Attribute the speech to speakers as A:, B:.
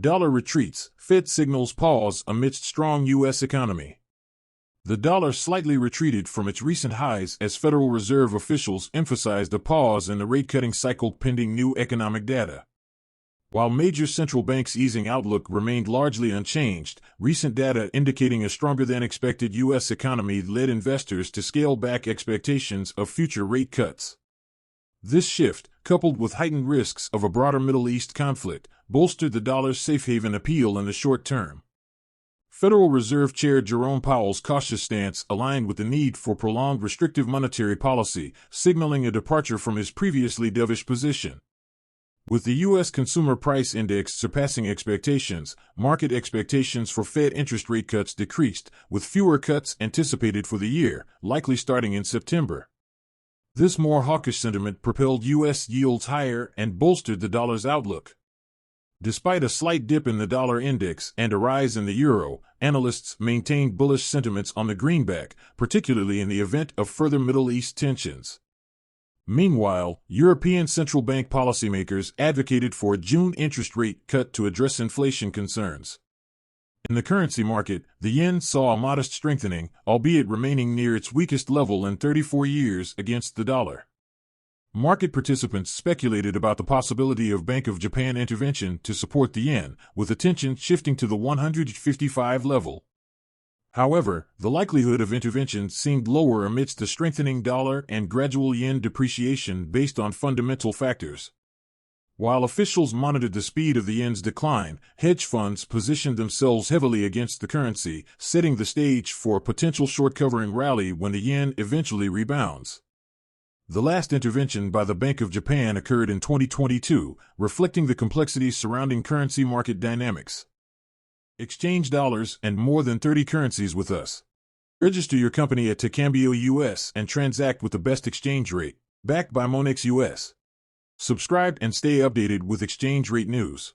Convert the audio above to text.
A: Dollar retreats, Fed signals pause amidst strong U.S. economy. The dollar slightly retreated from its recent highs as Federal Reserve officials emphasized a pause in the rate-cutting cycle pending new economic data. While major central banks' easing outlook remained largely unchanged, recent data indicating a stronger-than-expected U.S. economy led investors to scale back expectations of future rate cuts. This shift, coupled with heightened risks of a broader Middle East conflict, bolstered the dollar's safe haven appeal in the short term. Federal Reserve Chair Jerome Powell's cautious stance aligned with the need for prolonged restrictive monetary policy, signaling a departure from his previously dovish position. With the U.S. Consumer Price Index surpassing expectations, market expectations for Fed interest rate cuts decreased, with fewer cuts anticipated for the year, likely starting in September. This more hawkish sentiment propelled U.S. yields higher and bolstered the dollar's outlook. Despite a slight dip in the dollar index and a rise in the euro, analysts maintained bullish sentiments on the greenback, particularly in the event of further Middle East tensions. Meanwhile, European central bank policymakers advocated for a June interest rate cut to address inflation concerns. In the currency market, the yen saw a modest strengthening, albeit remaining near its weakest level in 34 years against the dollar. Market participants speculated about the possibility of Bank of Japan intervention to support the yen, with attention shifting to the 155 level. However, the likelihood of intervention seemed lower amidst the strengthening dollar and gradual yen depreciation based on fundamental factors. While officials monitored the speed of the yen's decline, hedge funds positioned themselves heavily against the currency, setting the stage for a potential short-covering rally when the yen eventually rebounds. The last intervention by the Bank of Japan occurred in 2022, reflecting the complexities surrounding currency market dynamics. Exchange dollars and more than 30 currencies with us. Register your company at TKambio US and transact with the best exchange rate, backed by Monex US. Subscribe and stay updated with exchange rate news.